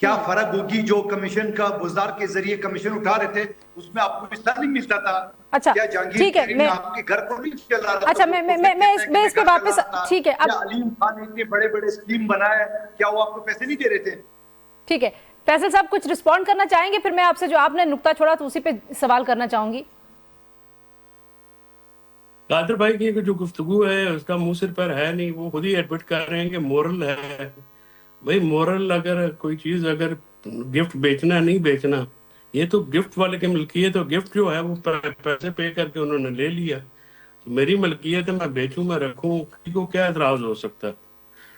کیا فرق ہوگی جو کمیشن کا بزدار کے ذریعے کمیشن اٹھا رہے تھے اس میں آپ کو حصہ نہیں ملتا تھا؟ اچھا کیا جہانگیر ٹھیک ہے، تحریر آپ کے گھر کو نہیں چلا رہا اچھا تھا؟ میں اس پہ واپس ٹھیک ہے، اب علیم خان نے اتنے بڑے بڑے اسکیم بنائے، کیا وہ آپ کو پیسے نہیں دے رہے تھے؟ ٹھیک ہے فیصل صاحب کچھ رسپونڈ کرنا چاہیں گے؟ پھر میں آپ سے جو آپ نے نقطہ چھوڑا تو اسی پہ سوال کرنا چاہوں گی. قادر بھائی کی جو گفتگو ہے اس کا منہ سر پر ہے نہیں، وہ خود ہی ایڈمٹ کر رہے ہیں کہ مورل ہے. بھائی مورل اگر کوئی چیز اگر گفٹ بیچنا نہیں بیچنا، یہ تو گفٹ والے کی ملکیت ہے. گفٹ جو ہے وہ پیسے پے کر کے انہوں نے لے لیا، میری ملکیت ہے، میں بیچوں میں رکھوں، کسی کو کیا اعتراض ہو سکتا ہے؟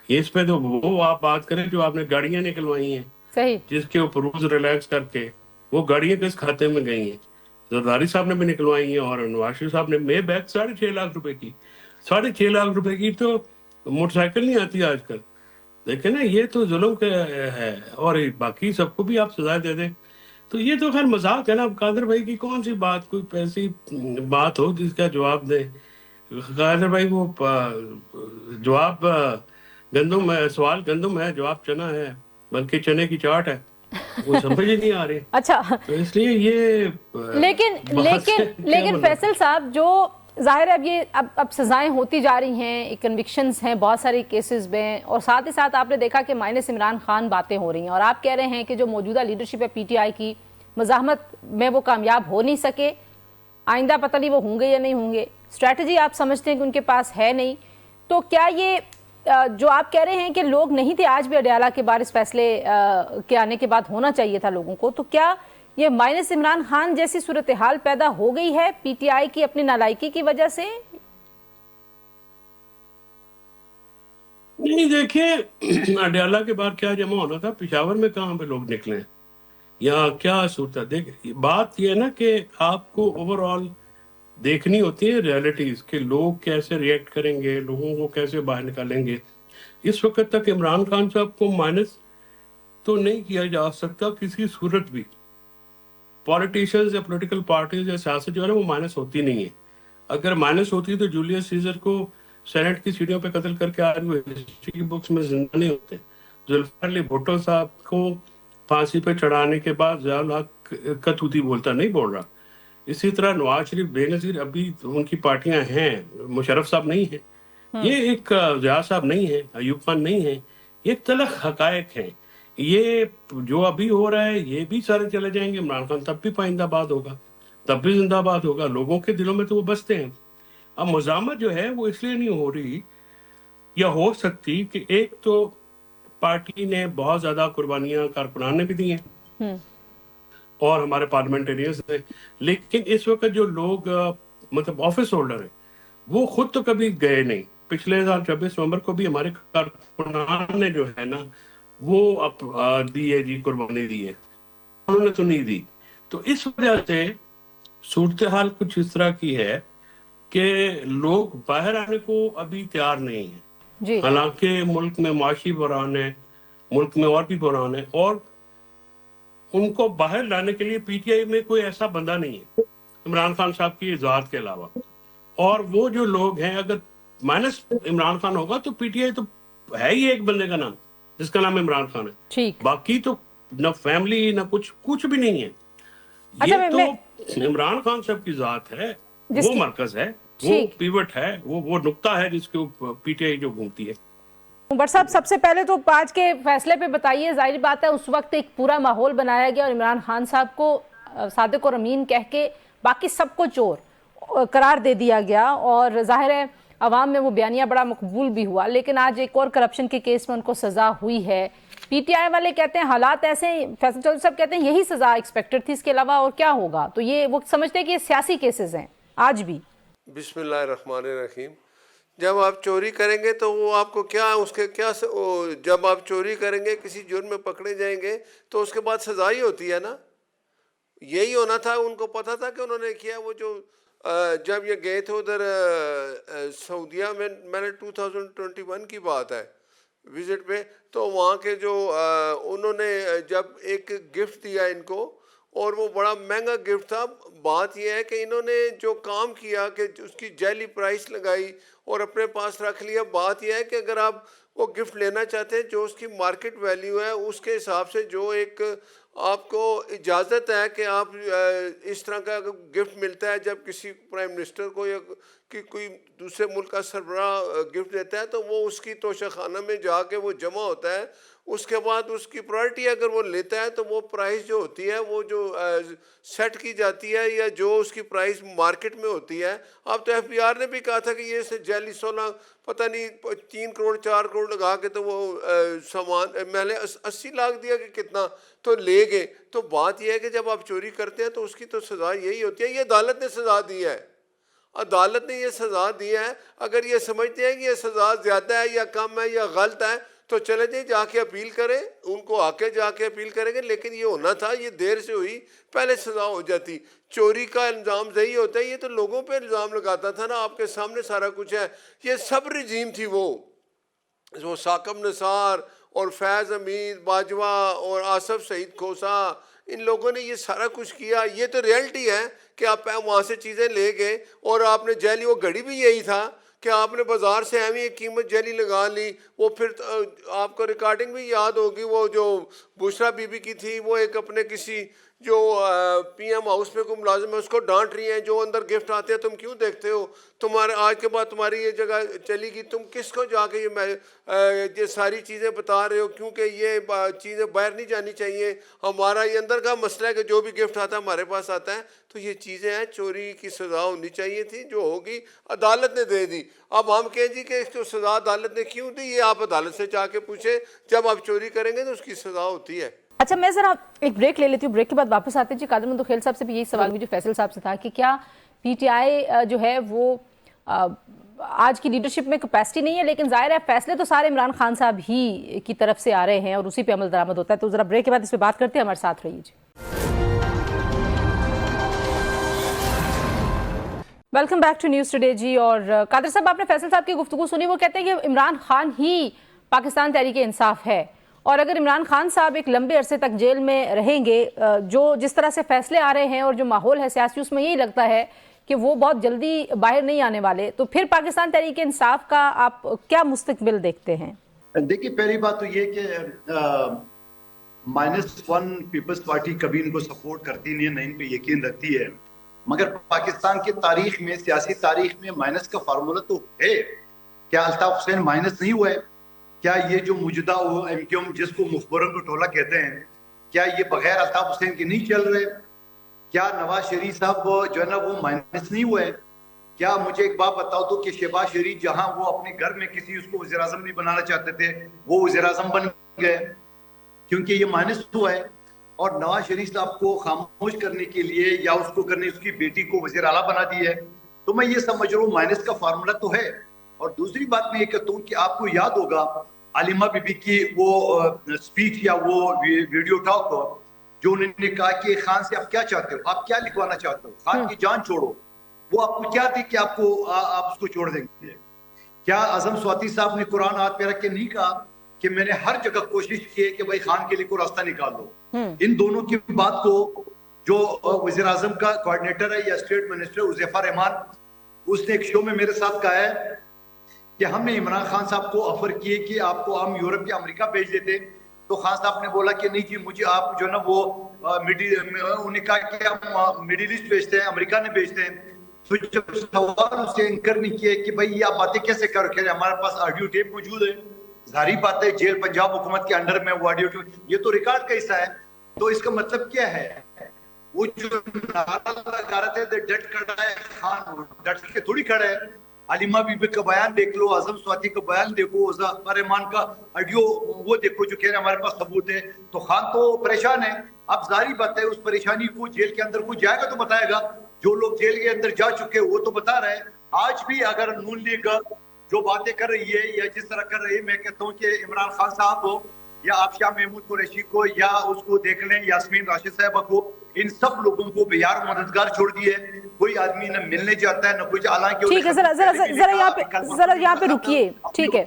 یہ اس پہ تو وہ آپ بات کریں جو آپ نے گاڑیاں نکلوائی ہیں صحیح جس کے اوپر روز ریلیکس کر کے، وہ گاڑیاں کس کھاتے میں گئی ہیں؟ زرداری صاحب نے بھی نکلوائی ہیں اور نواز شریف صاحب نے. مے بیک 6.5 لاکھ روپے کی، 6.5 لاکھ روپے کی تو موٹر سائیکل نہیں آتی آج کل. دیکھیں نا یہ تو ظلم ہے، اور باقی سب کو بھی آپ سزا دے دیں تو یہ تو خیر مذاق ہے نا. اب قادر بھائی کی کون سی بات کوئی ایسی بات ہو جس کا جواب دے؟ قادر بھائی وہ جواب گندم ہے، سوال گندم ہے، جواب چنا ہے، بلکہ چنے کی چاٹ ہے، وہ سمجھ ہی نہیں آ رہی. اچھا تو اس لیے یہ لیکن فیصل صاحب جو ظاہر ہے اب یہ اب سزائیں ہوتی جا رہی ہیں، کنوکشنز ہیں بہت ساری کیسز میں، اور ساتھ ہی ساتھ آپ نے دیکھا کہ مائنس عمران خان باتیں ہو رہی ہیں، اور آپ کہہ رہے ہیں کہ جو موجودہ لیڈرشپ ہے پی ٹی آئی کی مزاحمت میں وہ کامیاب ہو نہیں سکے. آئندہ پتہ نہیں وہ ہوں گے یا نہیں ہوں گے، اسٹریٹجی آپ سمجھتے ہیں کہ ان کے پاس ہے نہیں. تو کیا یہ جو آپ کہہ رہے ہیں کہ لوگ نہیں تھے آج بھی اڈیالہ کے بعد اس فیصلے کے آنے کے بعد ہونا چاہیے تھا لوگوں کو، تو کیا یہ مائنس عمران خان جیسی صورتحال پیدا ہو گئی ہے پی ٹی آئی کی اپنی نالائکی کی وجہ سے؟ نہیں دیکھیں، اڈیالہ کے بعد کیا جمع ہونا تھا، پشاور میں کہاں پہ لوگ نکلے ہیں یا کیا صورت ہے؟ دیکھ بات یہ ہے نا کہ آپ کو اوور آل دیکھنی ہوتی ہے ریالٹیز کہ لوگ کیسے ریئیکٹ کریں گے، لوگوں کو کیسے باہر نکالیں گے. اس وقت تک عمران خان صاحب کو مائنس تو نہیں کیا جا سکتا کسی صورت بھی. پولیٹیشنز یا پولیٹیکل پارٹیز یا سیاست جو ہے نا وہ مائنس ہوتی نہیں ہے. اگر مائنس ہوتی تو جولیس سیزر کو سینٹ کی سیڑھیوں پہ قتل کر کے آج وہ ہسٹری کی بکس میں زندہ نہیں ہوتے. ذوالفقار علی بھٹو صاحب کو پھانسی پہ چڑھانے کے بعد ضیاء الحق کتوتی بولتا نہیں بول رہا. اسی طرح نواز شریف بے نظیر ابھی ان کی پارٹیاں ہیں، مشرف صاحب نہیں ہیں، یہ ایک ضیاء صاحب نہیں ہے، ایوب خان نہیں ہے، یہ ایک تلخ حقائق ہیں. یہ جو ابھی ہو رہا ہے یہ بھی سارے چلے جائیں گے، عمران خان تب بھی پائندہ باد ہوگا، تب بھی زندہ باد ہوگا، لوگوں کے دلوں میں تو وہ بستے ہیں. اب مزاحمت جو ہے وہ اس لیے نہیں ہو رہی یا ہو سکتی کہ ایک تو پارٹی نے بہت زیادہ قربانیاں کارکنان نے بھی دی ہیں اور ہمارے پارلیمنٹرینز نے، لیکن اس وقت جو لوگ مطلب آفس ہولڈر ہیں وہ خود تو کبھی گئے نہیں. پچھلے سال 26 نومبر کو بھی ہمارے کارکنان نے جو ہے نا وہ دی ہے جی، قربانی دی ہے، انہوں نے تو نہیں دی. تو اس وجہ سے صورتحال کچھ اس طرح کی ہے کہ لوگ باہر آنے کو ابھی تیار نہیں ہیں. جی حالانکہ ملک میں معاشی بحران ہے، ملک میں اور بھی بحران ہے، اور ان کو باہر لانے کے لیے پی ٹی آئی میں کوئی ایسا بندہ نہیں ہے عمران خان صاحب کی ذات کے علاوہ. اور وہ جو لوگ ہیں اگر مائنس عمران خان ہوگا تو پی ٹی آئی تو ہے ہی ایک بندے کا نام جس کا نام عمران خان ہے، ٹھیک. باقی تو نہ فیملی نہ کچھ بھی نہیں ہے. یہ تو عمران خان صاحب کی ذات ہے، وہ مرکز ہے، وہ پیوٹ ہے، وہ نقطہ ہے جس کے اوپر پی ٹی آئی جو گھومتی ہے. عمر صاحب سب سے پہلے تو آج کے فیصلے پہ بتائیے، ظاہر بات ہے اس وقت ایک پورا ماحول بنایا گیا اور عمران خان صاحب کو صادق اور امین کہہ کے باقی سب کو چور قرار دے دیا گیا، اور ظاہر ہے عوام میں وہ بیانیہ بڑا مقبول بھی ہوا. لیکن آج ایک اور کرپشن کے کیس میں ان کو سزا ہوئی ہے. پی ٹی آئی والے کہتے ہیں حالات ایسے ہیں، فیصل چودھری صاحب کہتے ہیں یہی سزا ایکسپیکٹڈ تھی، اس کے علاوہ اور کیا ہوگا. تو یہ وہ سمجھتے ہیں کہ یہ سیاسی کیسز ہیں آج بھی. بسم اللہ الرحمن الرحیم. جب آپ چوری کریں گے تو وہ آپ کو کیا اس کے کیا جب آپ چوری کریں گے کسی جرم میں پکڑے جائیں گے تو اس کے بعد سزا ہی ہوتی ہے نا. یہی ہونا تھا، ان کو پتہ تھا کہ انہوں نے کیا. وہ جو جب یہ گئے تھے ادھر سعودیہ میں نے 2021 کی بات ہے وزٹ پہ، تو وہاں کے جو انہوں نے جب ایک گفٹ دیا ان کو، اور وہ بڑا مہنگا گفٹ تھا. بات یہ ہے کہ انہوں نے جو کام کیا کہ اس کی جعلی پرائس لگائی اور اپنے پاس رکھ لیا. بات یہ ہے کہ اگر آپ وہ گفٹ لینا چاہتے ہیں جو اس کی مارکیٹ ویلیو ہے اس کے حساب سے جو ایک آپ کو اجازت ہے کہ آپ اس طرح کا گفٹ ملتا ہے جب کسی پرائم منسٹر کو یا کوئی دوسرے ملک کا سربراہ گفٹ دیتا ہے تو وہ اس کی توشہ خانہ میں جا کے وہ جمع ہوتا ہے. اس کے بعد اس کی پرائرٹی اگر وہ لیتا ہے تو وہ پرائز جو ہوتی ہے وہ جو سیٹ کی جاتی ہے یا جو اس کی پرائز مارکیٹ میں ہوتی ہے. اب تو ایف بی آر نے بھی کہا تھا کہ یہ سے جیلی سونا پتہ نہیں 3 کروڑ 4 کروڑ لگا کے تو وہ سامان میں نے 80 لاکھ دیا کہ کتنا تو لے گئے. تو بات یہ ہے کہ جب آپ چوری کرتے ہیں تو اس کی تو سزا یہی ہوتی ہے. یہ عدالت نے سزا دی ہے, عدالت نے یہ سزا دی ہے. اگر یہ سمجھتے ہیں کہ یہ سزا زیادہ ہے یا کم ہے یا غلط ہے تو چلے جائیں جا کے اپیل کریں, ان کو آ کے جا کے اپیل کریں گے. لیکن یہ ہونا تھا, یہ دیر سے ہوئی, پہلے سزا ہو جاتی. چوری کا الزام صحیح ہوتا ہے, یہ تو لوگوں پہ الزام لگاتا تھا نا, آپ کے سامنے سارا کچھ ہے. یہ سب رجیم تھی وہ ثاقب نثار اور فیض حمید باجوہ اور آصف سعید کھوسا, ان لوگوں نے یہ سارا کچھ کیا. یہ تو ریئلٹی ہے کہ آپ وہاں سے چیزیں لے گئے اور آپ نے جیلی, وہ گھڑی بھی یہی تھا کہ آپ نے بازار سے ایویں ایک قیمت جیلی لگا لی. وہ پھر آپ کو ریکارڈنگ بھی یاد ہوگی, وہ جو بشرا بی بی کی تھی, وہ ایک اپنے کسی جو پی ایم ہاؤس میں کوئی ملازم ہے اس کو ڈانٹ رہی ہیں, جو اندر گفٹ آتے ہیں تم کیوں دیکھتے ہو, تمہارے آج کے بعد تمہاری یہ جگہ چلی گئی, تم کس کو جا کے یہ ساری چیزیں بتا رہے ہو, کیونکہ یہ چیزیں باہر نہیں جانی چاہیے, ہمارا یہ اندر کا مسئلہ ہے کہ جو بھی گفٹ آتا ہے ہمارے پاس آتا ہے. تو یہ چیزیں ہیں, چوری کی سزا ہونی چاہیے تھی, جو ہوگی عدالت نے دے دی. اب ہم کہیں جی کہ اس کو سزا عدالت نے کیوں دی, یہ آپ عدالت سے جا کے پوچھیں. جب آپ چوری کریں گے تو اس کی سزا ہوتی ہے. اچھا, میں ذرا ایک بریک لے لیتی ہوں, بریک کے بعد واپس آتے ہیں. جی قادر منتخیل صاحب سے بھی یہی سوال جو فیصل صاحب سے تھا کہ کیا پی ٹی آئی جو ہے وہ آج کی لیڈرشپ میں کیپیسٹی نہیں ہے, لیکن ظاہر ہے فیصلے تو سارے عمران خان صاحب ہی کی طرف سے آ رہے ہیں اور اسی پہ عمل درآمد ہوتا ہے. تو ذرا بریک کے بعد اس پہ بات کرتے ہیں, ہمارے ساتھ رہیے. جی welcome back to News Today. جی اور قادر صاحب, آپ نے فیصل صاحب کی گفتگو سنی, وہ کہتے ہیں کہ عمران خان ہی پاکستان تحریک انصاف ہے, اور اگر عمران خان صاحب ایک لمبے عرصے تک جیل میں رہیں گے, جو جس طرح سے فیصلے آ رہے ہیں اور جو ماحول ہے سیاسی, اس میں یہی لگتا ہے کہ وہ بہت جلدی باہر نہیں آنے والے. تو پھر پاکستان تحریک انصاف کا آپ کیا مستقبل دیکھتے ہیں؟ دیکھیے, پہلی بات تو یہ کہ -1 پیپلز پارٹی کبھی ان کو سپورٹ کرتی نہیں ہے, نہ ان پہ یقین رکھتی ہے. مگر پاکستان کی تاریخ میں, سیاسی تاریخ میں مائنس کا فارمولہ تو ہے. کیا الطاف حسین مائنس نہیں ہوا ہے؟ کیا یہ جو موجودہ ایم کیو ایم جس کو مخبروں کا ٹولہ کہتے ہیں, کیا یہ بغیر الطاف حسین کے نہیں چل رہے؟ کیا نواز شریف صاحب جو ہے نا وہ مائنس نہیں ہوئے؟ کیا مجھے ایک بات بتاؤ تو کہ شہباز شریف جہاں وہ اپنے گھر میں کسی اس کو وزیر اعظم نہیں بنانا چاہتے تھے, وہ وزیر اعظم بن گئے کیونکہ یہ مائنس ہوا ہے. اور نواز شریف صاحب کو خاموش کرنے کے لیے یا اس کو کرنے اس کی بیٹی کو وزیر اعلیٰ بنا دی ہے. تو میں یہ سمجھ رہا ہوں مائنس کا فارمولہ تو ہے. اور دوسری بات میں یہ کہتا ہوں کہ آپ کو یاد ہوگا علیمہ بی بی کی وہ سپیچ یا وہ ویڈیو ٹاک جو انہوں نے کہا کہ خان سے آپ کیا چاہتے ہو, آپ کیا لکھوانا چاہتے ہو, خان کی جان چھوڑو. وہ آپ کو کیا تھی کہ آپ اس کو چھوڑ دیں گے؟ کیا اعظم سواتی صاحب نے قرآن ہاتھ پہ رکھ کے نہیں کہا کہ میں نے ہر جگہ کوشش کی کہ بھائی خان کے لیے کوئی راستہ نکال دو؟ ان دونوں کی بات کو جو وزیر اعظم کا کوارڈینیٹر ہے یا اسٹیٹ منسٹر حذیفہ رحمان, اس نے ایک شو میں میرے ساتھ کہا ہے کہ ہم نے عمران خان صاحب کو آفر کیے کہ آپ کو ہم یورپ یا امریکہ بھیج دیتے. تو خان صاحب نے بولا کہ نہیں جی, مجھے آپ جو نا وہ انہوں نے کہا کہ ہم مڈل ایسٹ بھیجتے ہیں, امریکہ نے بھیجتے ہیں. تو جب سوال اس سے انکر نہیں کیے کہ بھائی یہ آپ باتیں کیسے کر رکھے, ہمارے پاس آڈیو ٹیپ موجود ہے. ظاہری بات ہے جیل پنجاب حکومت کے انڈر میں وہ آڈیو ٹیپ, یہ تو ریکارڈ کا حصہ ہے. تو اس کا مطلب کیا ہے, وہ جو نعرہ لگا رہے تھے ڈٹ کھڑا ہے خان, ڈٹ کے تھوڑی کھڑا ہے. علیمہ بی بی کا بیان دیکھ لو, اعظم سواتی کا بیان دیکھو, حذیفہ رحمان کا آڈیو وہ دیکھو جو کہہ رہے ہیں ہمارے پاس ثبوت ہے. تو خان تو پریشان ہے. اب ظاہری بات ہے اس پریشانی کو جیل کے اندر کوئی جائے گا تو بتائے گا. جو لوگ جیل کے اندر جا چکے وہ تو بتا رہے ہیں. آج بھی اگر نون لیگ جو باتیں کر رہی ہے یا جس طرح کر رہی ہے, میں کہتا ہوں کہ عمران خان صاحب کو یا آبشاہ محمود قریشی کو یا اس کو دیکھ لیں یاسمین راشد صاحبہ کو, ان سب لوگوں کو بے یار مددگار چھوڑ دیے. کوئی آدمی نہ ملنے جاتا ہے نہ کچھ, حالانکہ ٹھیک ہے, ذرا یہاں پہ رکیے. ٹھیک ہے,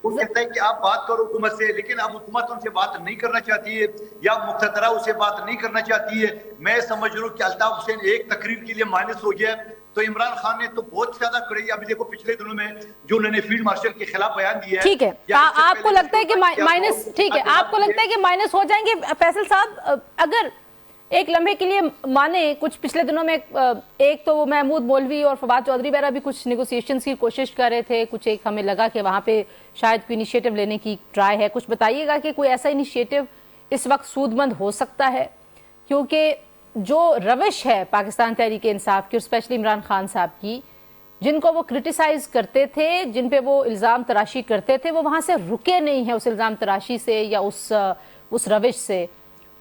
وہ کہتا ہے کہ آپ بات کرو حکومت سے, لیکن اب حکومت ان سے بات نہیں کرنا چاہتی ہے یا مقتدرہ اسے بات نہیں کرنا چاہتی ہے. میں سمجھ رہا ہوں کہ الطاف حسین ایک تقریر کے لیے مائنس ہو گیا. تو عمران خان نے تو بہت زیادہ کڑی، ابھی دیکھو پچھلے دنوں میں جو انہوں نے فیلڈ مارشل کے خلاف بیان دیا ہے. ٹھیک ہے، آپ کو لگتا ہے کہ مائنس، ٹھیک ہے، آپ کو لگتا ہے کہ مائنس ہو جائیں گے فیصل صاحب اگر ایک لمحے کے لیے مانے؟ کچھ پچھلے دنوں میں ایک تو محمود مولوی اور فواد چودھری وغیرہ بھی کچھ نیگوسیشنز کی کوشش کر رہے تھے، کچھ ایک ہمیں لگا کہ وہاں پہ شاید کوئی انیشیٹو لینے کی ٹرائی ہے. کچھ بتائیے گا کہ کوئی ایسا انیشیٹو اس وقت سود مند ہو سکتا ہے؟ کیونکہ جو روش ہے پاکستان تحریک انصاف کی اور اسپیشلی عمران خان صاحب کی، جن کو وہ کرٹیسائز کرتے تھے، جن پہ وہ الزام تراشی کرتے تھے، وہ وہاں سے رکے نہیں ہیں اس الزام تراشی سے یا اس روش سے.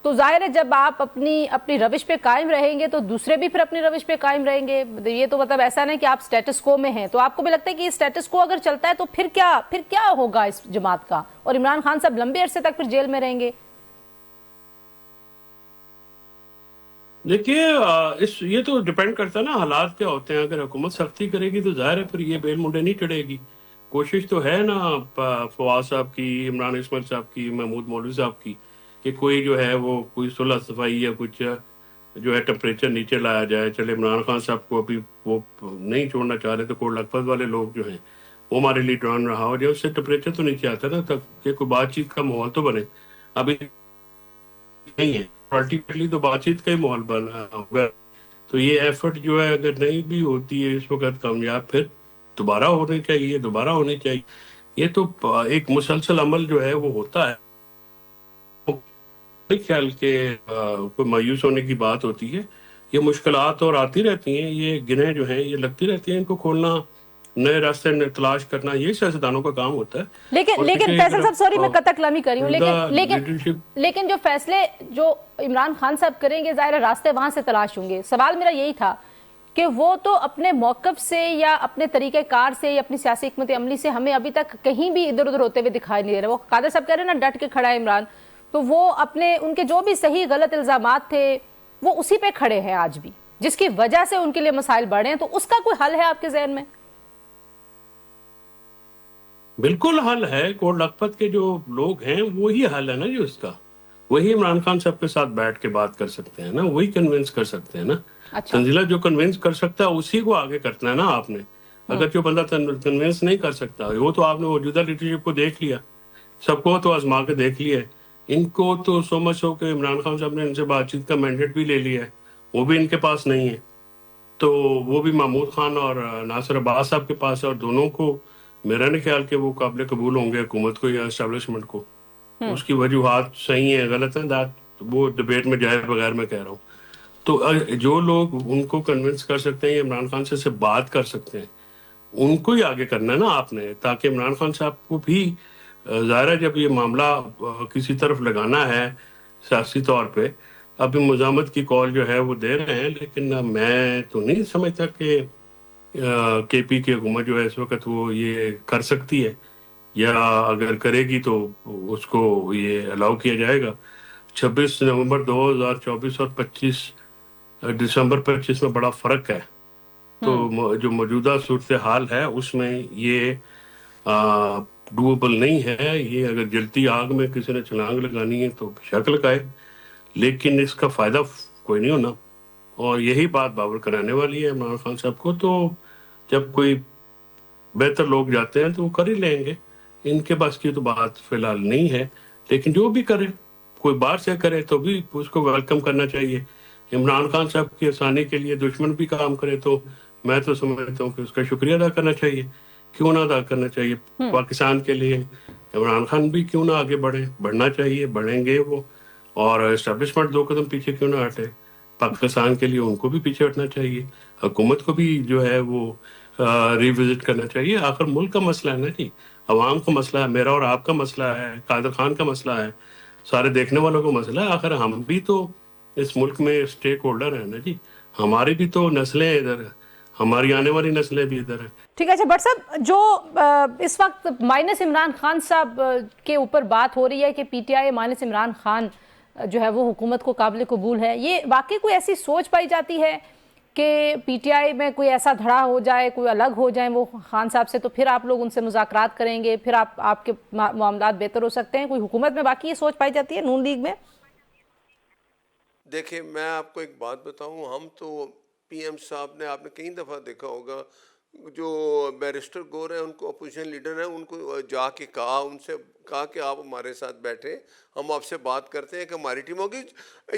تو ظاہر ہے جب آپ اپنی روش پہ قائم رہیں گے تو دوسرے بھی پھر اپنی روش پہ قائم رہیں گے. یہ تو مطلب ایسا نہیں کہ آپ سٹیٹس کو میں ہیں. تو آپ کو بھی لگتا ہے کہ یہ سٹیٹس کو اگر چلتا ہے تو پھر کیا ہوگا اس جماعت کا، اور عمران خان صاحب لمبے عرصے تک پھر جیل میں رہیں گے؟ دیکھیے یہ تو ڈیپینڈ کرتا ہے نا حالات کیا ہوتے ہیں. اگر حکومت سختی کرے گی تو ظاہر ہے پھر یہ بیل منڈے نہیں چڑھے گی. کوشش تو ہے نا فواد صاحب کی، عمران اسماعیل صاحب کی، محمود مولوی صاحب کی، کہ کوئی جو ہے وہ کوئی صلح صفائی یا کچھ جو ہے ٹمپریچر نیچے لایا جائے. چلے عمران خان صاحب کو ابھی وہ نہیں چھوڑنا چاہ رہے تو کوٹ لکھپت والے لوگ جو ہیں وہ ہمارے لیے ڈران رہا ہو جائے، اس سے ٹمپریچر تو نیچے آتا ہے نا، تب کہ کوئی بات چیت کا ماحول تو بنے. ابھی نہیں ہے، الٹیمیٹلی تو بات چیت کا ہی ماحول بنا ہوگا. تو یہ ایفرٹ جو ہے اگر نہیں بھی ہوتی ہے اس وقت کامیاب، پھر دوبارہ ہونی چاہیے. یہ تو ایک مسلسل عمل جو ہے وہ ہوتا ہے. خیال کہ کوئی مایوس ہونے کی بات ہوتی ہے. یہ مشکلات اور آتی رہتی ہیں، یہ گنیں جو ہیں یہ لگتی رہتی ہیں. ان کو کھولنا، نئے راستے تلاش کرنا، یہ سیاستدانوں کا کام ہوتا ہے. لیکن فیصل صاحب سوری میں قطع کلامی کر رہی ہوں، لیکن جو فیصلے جو عمران خان صاحب کریں گے ظاہر راستے وہاں سے تلاش ہوں گے. سوال میرا یہی تھا کہ وہ تو اپنے موقف سے یا اپنے طریقہ کار سے یا اپنی سیاسی حکمت عملی سے ہمیں ابھی تک کہیں بھی ادھر ادھر ہوتے ہوئے دکھائی نہیں دے رہے. وہ قادر صاحب کہہ رہے ہیں نا ڈٹ کے کھڑا ہے عمران، تو وہ ان کے جو بھی صحیح غلط الزامات تھے وہ اسی پہ کھڑے ہیں آج بھی، جس کی وجہ سے ان کے لیے مسائل بڑھے ہیں. تو اس کا کوئی حل ہے آپ کے ذہن میں؟ بالکل حل ہے. کوٹ لکھپت کے جو لوگ ہیں وہی حل ہے نا جی اس کا. وہی عمران خان صاحب کے ساتھ بیٹھ کے بات کر سکتے ہیں نا، وہی کنونس کر سکتے ہیں نا. تنزیلہ جو کنونس کر سکتا ہے اسی کو آگے کرنا ہے نا آپ نے. اگر جو بندہ کنونس نہیں کر سکتا، وہ تو آپ نے موجودہ لیڈرشپ کو دیکھ لیا، سب کو تو آزما کے دیکھ لیا ہے. ان کو تو سمجھ ہو کہ عمران خان صاحب نے ان سے بات چیت کا مینڈیٹ بھی لے لیا ہے، وہ بھی ان کے پاس نہیں ہے. تو وہ بھی محمود خان اور ناصر عباس صاحب کے پاس ہے، اور دونوں کو میرا نہیں خیال کہ وہ قابل قبول ہوں گے حکومت کو یا اسٹیبلشمنٹ کو. اس کی وجوہات صحیح ہیں غلط ہیں، وہ ڈبیٹ میں جائے بغیر میں کہہ رہا ہوں. تو جو لوگ ان کو کنونس کر سکتے ہیں، عمران خان سے بات کر سکتے ہیں، ان کو ہی آگے کرنا ہے نا آپ نے. تاکہ عمران خان صاحب کو بھی ظاہر ہے جب یہ معاملہ کسی طرف لگانا ہے سیاسی طور پہ، ابھی مزاحمت کی کال جو ہے وہ دے رہے ہیں، لیکن میں تو نہیں سمجھتا کہ کے پی کی حکومت جو ہے اس وقت وہ یہ کر سکتی ہے، یا اگر کرے گی تو اس کو یہ الاؤ کیا جائے گا. 26 نومبر 2024 اور 25 دسمبر 25 میں بڑا فرق ہے. تو جو موجودہ صورتحال ہے اس میں یہ ڈویبل نہیں ہے. یہ اگر جلتی آگ میں کسی نے چھلانگ لگانی ہے تو شک لگائے، لیکن اس کا فائدہ کوئی نہیں ہونا. اور یہی بات باور کرانے والی ہے عمران خان صاحب کو. تو جب کوئی بہتر لوگ جاتے ہیں تو وہ کر ہی لیں گے. ان کے پاس کی تو بات فی الحال نہیں ہے، لیکن جو بھی کرے، کوئی باہر سے کرے تو بھی اس کو ویلکم کرنا چاہیے. عمران خان صاحب کی آسانی کے لیے دشمن بھی کام کرے تو میں تو سمجھتا ہوں کہ اس کا شکریہ ادا کرنا چاہیے. کیوں نہ ادا کرنا چاہیے؟ پاکستان کے لیے عمران خان بھی کیوں نہ آگے بڑھنا چاہیے، بڑھیں گے وہ. اور اسٹیبلشمنٹ 2 قدم پیچھے کیوں نہ ہٹے، پاکستان کے لیے ان کو بھی پیچھے ہٹنا چاہیے. حکومت کو بھی جو ہے وہ ریوزٹ کرنا چاہیے. آخر ملک کا مسئلہ ہے نا جی، عوام کا مسئلہ ہے، میرا اور آپ کا مسئلہ ہے، قادر خان کا مسئلہ ہے، سارے دیکھنے والوں کا مسئلہ ہے. آخر ہم بھی تو اس ملک میں اسٹیک ہولڈر ہیں نا جی. ہماری بھی تو نسلیں ادھر ہیں، ہماری آنے والی نسلیں بھی ادھر ہیں. ٹھیک ہے. اچھا بٹ صاحب، جو اس وقت مائنس عمران خان صاحب کے اوپر بات ہو رہی ہے کہ P T I minus Imran Khan جو ہے وہ حکومت کو قابل قبول ہے، یہ واقعی کوئی ایسی سوچ پائی جاتی ہے کہ پی ٹی آئی میں کوئی ایسا دھڑا ہو جائے، کوئی الگ ہو جائیں وہ خان صاحب سے، تو پھر آپ لوگ ان سے مذاکرات کریں گے، پھر آپ کے معاملات بہتر ہو سکتے ہیں؟ کوئی حکومت میں باقی یہ سوچ پائی جاتی ہے نون لیگ میں؟ دیکھیں میں آپ کو ایک بات بتاؤں، ہم تو پی ایم صاحب نے, آپ نے کئی دفعہ دیکھا ہوگا, جو بیرسٹر گور ہیں ان کو اپوزیشن لیڈر ہیں, ان کو جا کے کہا, ان سے کہا کہ آپ ہمارے ساتھ بیٹھیں, ہم آپ سے بات کرتے ہیں کہ ہماری ٹیم ہوگی.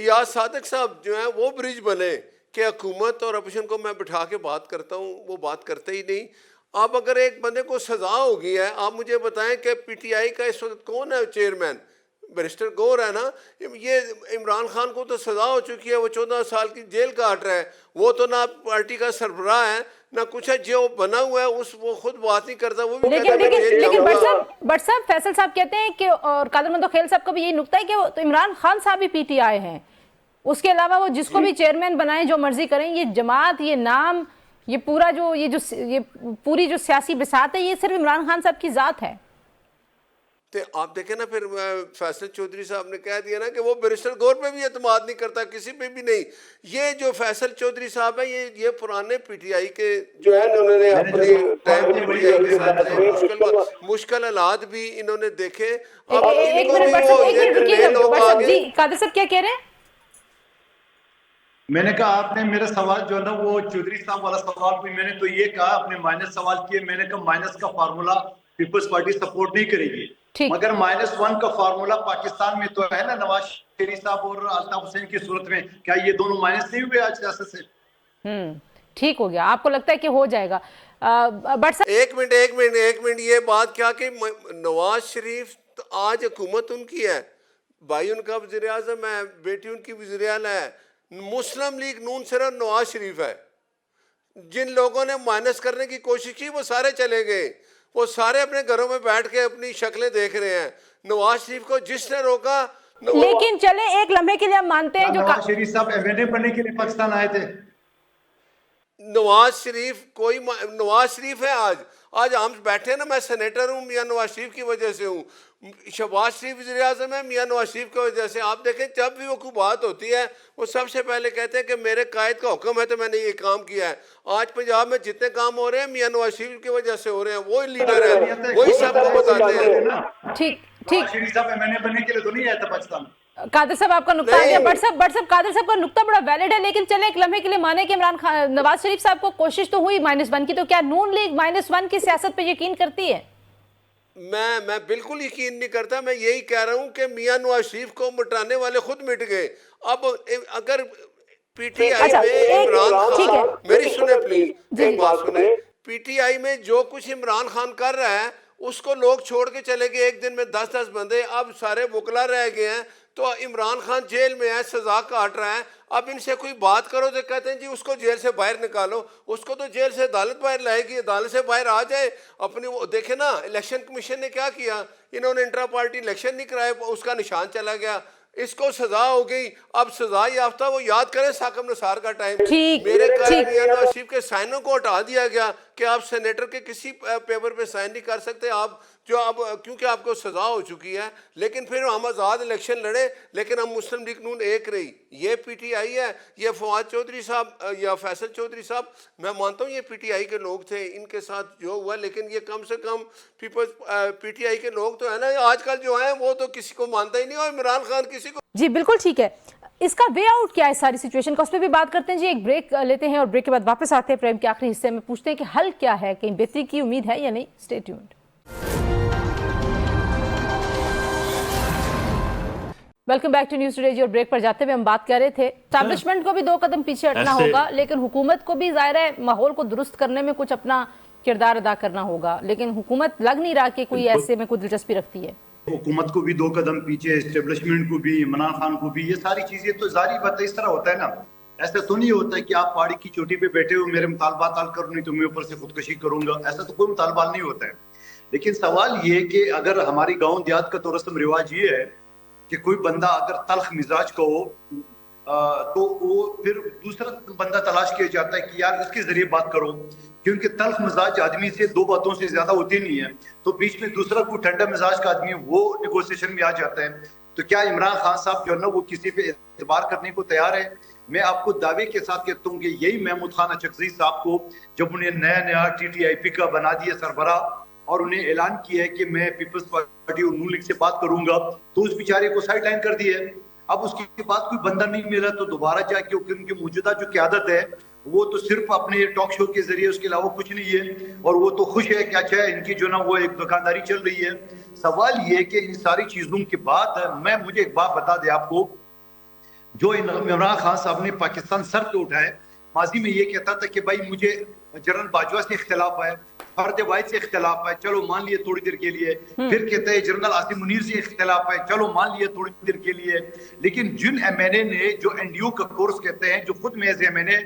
یا صادق صاحب جو ہیں وہ برج بنے کہ حکومت اور اپوزیشن کو میں بٹھا کے بات کرتا ہوں, وہ بات کرتے ہی نہیں. آپ اگر ایک بندے کو سزا ہو گئی ہے, آپ مجھے بتائیں کہ پی ٹی آئی کا اس وقت کون ہے چیئرمین؟ بیرسٹر گور ہے نا. یہ عمران خان کو تو سزا ہو چکی ہے, وہ 14 سال کی جیل کاٹ رہا ہے, وہ تو نہ پارٹی کا سربراہ ہے نہ کچھ ہے, جو بنا ہوا ہے اس وہ خود بات نہیں کرتا, وہ بھی کہتا ہے میں جیل لیکن جاؤں گا. بٹ صاحب فیصل صاحب کہتے ہیں کہ, اور قادر مندوخیل صاحب کا بھی یہی نکتہ ہے کہ تو عمران خان صاحب بھی پی ٹی آئی ہیں, اس کے علاوہ وہ جس کو بھی چیئرمین بنائیں, جو مرضی کریں, یہ جماعت, یہ نام, یہ پورا یہ پوری جو سیاسی بساط ہے, یہ صرف عمران خان صاحب کی ذات ہے. تو آپ دیکھیں نا, پھر فیصل چودھری صاحب نے کہہ دیا نا کہ وہ بیرسٹر گور پہ بھی اعتماد نہیں کرتا, کسی پہ بھی نہیں. یہ جو فیصل چودھری صاحب ہیں, یہ پرانے پی ٹی آئی کے جو ہے انہوں نے اپنے ٹائم پی ٹی آئی کے ساتھ مشکل حالات بھی انہوں نے دیکھے. اب ان کو بھی وہ یہ نئے لوگ آگے. جی قادر صاحب کیا کہہ رہے ہیں؟ میں نے کہا آپ نے میرا سوال جو ہے نا وہ چودھری صاحب والا سوال بھی, میں نے تو یہ کہا, آپ نے مائنس سوال کیے, میں نے کہا مائنس کا فارمولا پیپلز پارٹی سپورٹ نہیں کرے گی, مگر -1 کا فارمولا پاکستان میں تو ہے نا, نواز شریف صاحب اور الطاف حسین کی صورت میں. کیا یہ دونوں مائنس نہیں ہوئے آج سیاست سے؟ ٹھیک ہو گیا, آپ کو لگتا ہے کہ ہو جائے گا؟ بٹ ایک منٹ, یہ بات کیا کہ نواز شریف آج حکومت ان کی ہے, بھائی ان کا وزیر اعظم ہے, بیٹی ان کی وزیر اعلیٰ ہے, مسلم لیگ نون صرف نواز شریف ہے. جن لوگوں نے مائنس کرنے کی کوشش کی وہ سارے چلے گئے, وہ سارے اپنے گھروں میں بیٹھ کے اپنی شکلیں دیکھ رہے ہیں. نواز شریف کو جس نے روکا, لیکن چلیں ایک لمحے کے لیے ہم مانتے ہیں جو نواز شریف صاحب ایم این اے بننے کے لیے پاکستان آئے تھے. نواز شریف ہے آج ہم بیٹھے ہیں نا, میں سینیٹر ہوں, میاں نواز شریف کی وجہ سے ہوں. شہباز شریف وزیر اعظم ہے میاں نواز شریف کی وجہ سے. آپ دیکھیں جب بھی وہ کوئی بات ہوتی ہے وہ سب سے پہلے کہتے ہیں کہ میرے قائد کا حکم ہے تو میں نے یہ کام کیا ہے. آج پنجاب میں جتنے کام ہو رہے ہیں میاں نواز شریف کی وجہ سے ہو رہے ہیں, وہی لیڈر ہیں, وہی سب کو بتاتے ہیں. ٹھیک نواز شریف صاحب ایم این اے بننے کے لیے تو نہیں آئے تھے پاکستان. قادر صاحب آپ کا نقطہ آ گیا, بٹ صاحب قادر صاحب کا نقطہ بڑا ویلڈ ہے, لیکن چلیں ایک لمحے کے لیے مانے کہ عمران خان, نواز شریف صاحب کو کوشش تو ہوئی -1 کی, تو کیا نون لیگ -1 کی سیاست پہ یقین کرتی ہے؟ میں بالکل یقین نہیں کرتا. میں یہی کہہ رہا ہوں کہ میاں نواز شریف کو مٹانے والے خود مٹ گئے. اب اگر پی ٹی آئی میں عمران خان, میری سنیں پلیز ایک بات سنیں, پی ٹی آئی میں جو کچھ عمران خان کر رہا ہے اس کو لوگ چھوڑ کے چلے گئے, ایک دن میں 10 بندے, اب سارے وکلا رہ گئے ہیں. تو عمران خان جیل میں ہے, سزا کاٹ رہا ہے. اب ان سے کوئی بات کرو تو کہتے ہیں جی اس کو جیل سے باہر نکالو. اس کو تو جیل سے عدالت باہر لائے گی, عدالت سے باہر آ جائے. اپنی وہ دیکھیں نا, الیکشن کمیشن نے کیا کیا, انہوں نے انٹرا پارٹی الیکشن نہیں کرائے, اس کا نشان چلا گیا. اس کو سزا ہو گئی, اب سزا یافتہ وہ یاد کریں ثاقب نثار کا ٹائم, میرے قائد میاں نواز شریف کے سائنوں کو ہٹا دیا گیا کہ آپ سینیٹر کے کسی پیپر پہ سائن نہیں کر سکتے آپ, جو اب کیونکہ آپ کو سزا ہو چکی ہے. لیکن پھر ہم آزاد الیکشن لڑے, لیکن ہم مسلم لیگ نون ایک رہی. یہ پی ٹی آئی ہے, یہ فواد چودھری صاحب یا فیصل چودھری صاحب, میں مانتا ہوں یہ پی ٹی آئی کے لوگ تھے, ان کے ساتھ جو ہوا, لیکن یہ کم سے کم پی ٹی آئی کے لوگ تو ہے نا. آج کل جو ہیں وہ تو کسی کو مانتا ہی نہیں, اور عمران خان کسی کو. جی بالکل ٹھیک ہے, اس کا وے آؤٹ کیا ہے ساری سچویشن کا, اس پہ بھی بات کرتے ہیں. جی ایک بریک لیتے ہیں اور بریک کے بعد واپس آتے ہیں پروگرام کے آخری حصے میں, پوچھتے ہیں کہ حل کیا ہے, کہیں بہتری کی امید ہے یا نہیں. Stay tuned. Welcome back to News Today. جی اور بریک پر جاتے ہوئے ہم بات کر رہے تھے اسٹیبلشمنٹ کو بھی 2 قدم پیچھے ہٹنا ہوگا, لیکن حکومت کو بھی ظاہر ہے ماحول کو درست کرنے میں کچھ اپنا کردار ادا کرنا ہوگا, لیکن حکومت لگ نہیں رہا کہ کوئی ایسے میں کوئی دلچسپی رکھتی ہے. حکومت کو بھی 2 قدم پیچھے, اسٹیبلشمنٹ کو بھی, عمران خان کو بھی, یہ ساری چیزیں تو ظاہری بات ہے. اس طرح ہوتا ہے نا, ایسا تو نہیں ہوتا ہے کہ آپ پہاڑی کی چوٹی پہ بیٹھے ہو, میرے مطالبات حل کرو نہیں تو میں اوپر سے خودکشی کروں گا, ایسا تو کوئی مطالبہ نہیں ہوتا ہے. لیکن سوال یہ ہے کہ اگر ہماری گاؤں دیہات کا تو رسم رواج یہ ہے کہ کوئی بندہ اگر تلخ مزاج کا ہو تو وہ پھر دوسرا بندہ تلاش کیا جاتا ہے کہ یار اس کے ذریعے بات کرو, کیونکہ تلخ مزاج آدمی سے 2 باتوں سے زیادہ ہوتی نہیں ہے, تو بیچ میں دوسرا کوئی ٹھنڈا مزاج کا آدمی وہ نیگوسیشن میں آ جاتا ہے. تو کیا عمران خان صاحب جو ہے نا وہ کسی پہ اعتبار کرنے کو تیار ہے؟ میں آپ کو دعوے کے ساتھ کہتا ہوں کہ یہی محمود خان اچکزئی صاحب کو جب انہیں نیا ٹی ٹی آئی پی کا بنا دیا سربراہ, اور انہیں اعلان کیا ہے کہ میں پیپلز پارٹی اور نون لیگ سے بات کروں گا, تو اس بیچارے کو سائیڈ لائن کر دیا ہے. اب اس کے بعد کوئی بندہ نہیں ملا تو دوبارہ جا کے ان کی موجودہ جو قیادت ہے وہ تو صرف اپنے ٹاک شو کے ذریعے، اس کے علاوہ کچھ نہیں ہے، اور وہ تو خوش ہے کہ اچھا ان کی جو نا وہ ایک دکانداری چل رہی ہے۔ سوال یہ ہے کہ ان ساری چیزوں کے بعد مجھے ایک بات بتا دیں آپ کو، جو عمران خان صاحب نے پاکستان سر پہ اٹھایا، ماضی میں یہ کہتا تھا کہ بھائی مجھے جنرل باجوہ سے اختلاف ہے، فرد واحد سے اختلاف ہے، چلو مان لیے تھوڑی دیر کے لیے، پھر کہتے ہیں جنرل عاصم منیر سے اختلاف ہے، چلو مان لیے تھوڑی دیر کے لیے۔ لیکن جن ایم این اے نے جو این ڈی یو کا کورس کہتے ہیں، جو خود میں ایز ایم این اے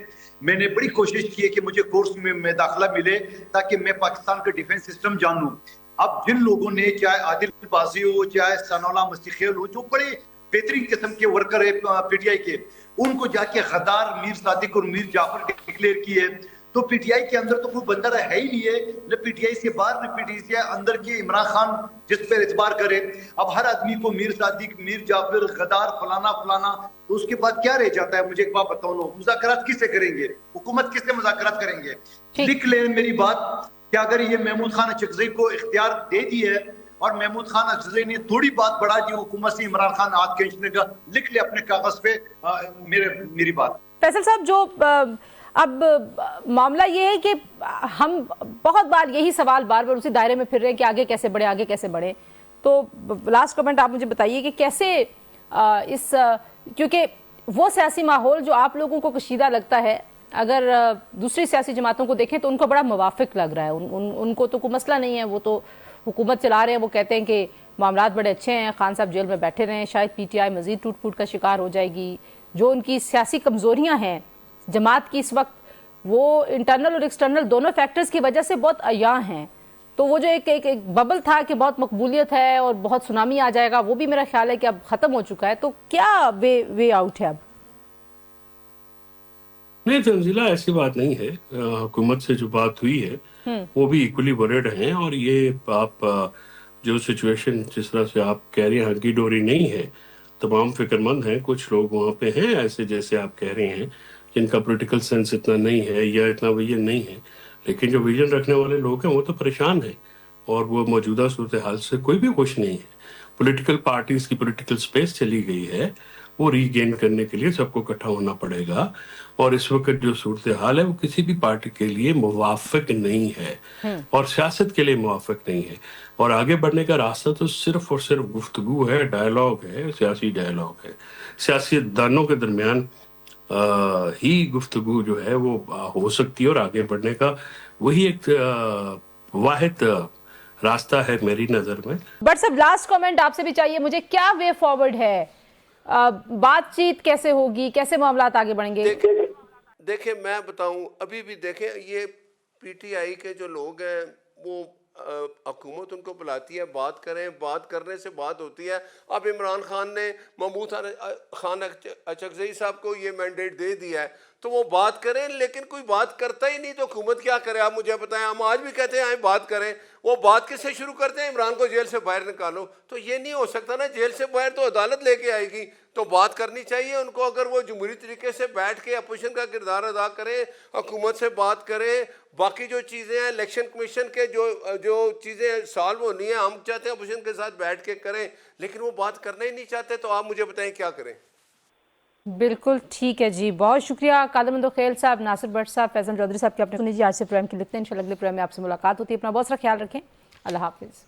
میں نے بڑی کوشش کی ہے کہ مجھے کورس میں داخلہ ملے تاکہ میں پاکستان کا ڈیفنس سسٹم جانوں۔ اب جن لوگوں نے، چاہے عادل بازی ہو، چاہے ثناء اللہ مستخیل ہو، جو بڑے بہترین قسم کے ورکر ہے پی ٹی آئی کے، ان کو جا کے غدار میر صادق اور میر جعفر ڈکلیئر کیے، تو پی ٹی آئی کے اندر تو کوئی بندہ ہے ہی نہیں ہے، نہ پی ٹی آئی سے باہر نہ پی ٹی آئی سے اندر کے عمران خان جس پر اعتبار کرے۔ اب ہر آدمی کو میر صادق، میر جعفر، غدار، فلانا فلانا، تو اس کے بعد کیا رہ جاتا ہے؟ مجھے ایک بات بتاؤ، مذاکرات کس سے کریں گے؟ حکومت کس سے مذاکرات کریں گے؟ لکھ لیں میری بات کہ اگر یہ محمود خان اچکزئی کو اختیار دے دی ہے اور محمود خان اچکزئی نے تھوڑی بات بڑھا دی حکومت سے عمران خان ہاتھ کھینچنے کا، لکھ لے اپنے کاغذ پہ میری بات۔ فیصل صاحب، جو اب معاملہ یہ ہے کہ ہم بہت بار یہی سوال بار بار اسی دائرے میں پھر رہے ہیں کہ آگے کیسے بڑھے، آگے کیسے بڑھے، تو لاسٹ کمنٹ آپ مجھے بتائیے کہ کیسے اس، کیونکہ وہ سیاسی ماحول جو آپ لوگوں کو کشیدہ لگتا ہے، اگر دوسری سیاسی جماعتوں کو دیکھیں تو ان کو بڑا موافق لگ رہا ہے، ان کو تو کوئی مسئلہ نہیں ہے، وہ تو حکومت چلا رہے ہیں، وہ کہتے ہیں کہ معاملات بڑے اچھے ہیں، خان صاحب جیل میں بیٹھے رہیں، شاید پی ٹی آئی مزید ٹوٹ پھوٹ کا شکار ہو جائے گی۔ جو ان کی سیاسی کمزوریاں ہیں جماعت کی اس وقت، وہ انٹرنل اور ایکسٹرنل دونوں فیکٹرز کی وجہ سے بہت عیاں ہیں، تو وہ جو ایک ببل تھا کہ بہت مقبولیت ہے اور بہت سونامی آ جائے گا، وہ بھی میرا خیال ہے کہ اب ختم ہو چکا ہے، تو کیا وے آؤٹ ہے اب؟ نہیں تنزیلہ، ایسی بات نہیں ہے، حکومت سے جو بات ہوئی ہے وہ بھی ایکولی ورڈ ہیں، اور یہ آپ جو سچویشن جس طرح سے آپ کہہ رہے ہیں ہنکی ڈوری نہیں ہے، تمام فکر مند ہیں، کچھ لوگ وہاں پہ ہیں ایسے جیسے آپ کہہ رہے ہیں جن کا پولیٹیکل سینس اتنا نہیں ہے یا اتنا ویژن نہیں ہے، لیکن جو ویژن رکھنے والے لوگ ہیں وہ تو پریشان ہیں، اور وہ موجودہ صورتحال سے کوئی بھی خوش نہیں ہے۔ پولیٹیکل پارٹیز کی پولیٹیکل سپیس چلی گئی ہے، وہ ری گین کرنے کے لیے سب کو اکٹھا ہونا پڑے گا، اور اس وقت جو صورتحال ہے وہ کسی بھی پارٹی کے لیے موافق نہیں ہے، اور سیاست کے لیے موافق نہیں ہے، اور آگے بڑھنے کا راستہ تو صرف اور صرف گفتگو ہے، ڈائلاگ ہے، سیاسی ڈائلاگ ہے، سیاست دانوں کے درمیان ہی گفتگو جو ہے وہ ہو سکتی ہے، اور آگے بڑھنے کا وہی ایک واحد راستہ ہے میری نظر میں۔ بٹ صاحب، لاسٹ کامنٹ آپ سے بھی چاہیے مجھے، کیا وے فارورڈ ہے؟ بات چیت کیسے ہوگی، کیسے معاملات آگے بڑھیں گے؟ دیکھیں میں بتاؤں، ابھی بھی دیکھیں یہ پی ٹی آئی کے جو لوگ ہیں وہ حکومت ان کو بلاتی ہے، بات کریں، بات کرنے سے بات ہوتی ہے۔ اب عمران خان نے محمود خان اچکزئی صاحب کو یہ مینڈیٹ دے دیا ہے تو وہ بات کریں، لیکن کوئی بات کرتا ہی نہیں تو حکومت کیا کرے؟ آپ مجھے بتائیں، ہم آج بھی کہتے ہیں آئیں بات کریں، وہ بات کس سے شروع کرتے ہیں؟ عمران کو جیل سے باہر نکالو، تو یہ نہیں ہو سکتا نا، جیل سے باہر تو عدالت لے کے آئے گی، تو بات کرنی چاہیے ان کو۔ اگر وہ جمہوری طریقے سے بیٹھ کے اپوزیشن کا کردار ادا کریں، حکومت سے بات کریں، باقی جو چیزیں ہیں الیکشن کمیشن کے جو چیزیں سالو ہونی ہیں، ہم چاہتے ہیں اپوزیشن کے ساتھ بیٹھ کے کریں، لیکن وہ بات کرنا ہی نہیں چاہتے، تو آپ مجھے بتائیں کیا کریں؟ بالکل ٹھیک ہے جی، بہت شکریہ قادر مندوخیل صاحب، ناصر بٹ صاحب، فیضان چودھری صاحب کی اپنے سنی جی۔ آج سے پروگرام کی لکھتے ہیں، انشاءاللہ اگلے پروگرام میں آپ سے ملاقات ہوتی ہے۔ اپنا بہت سارا خیال رکھیں، اللہ حافظ۔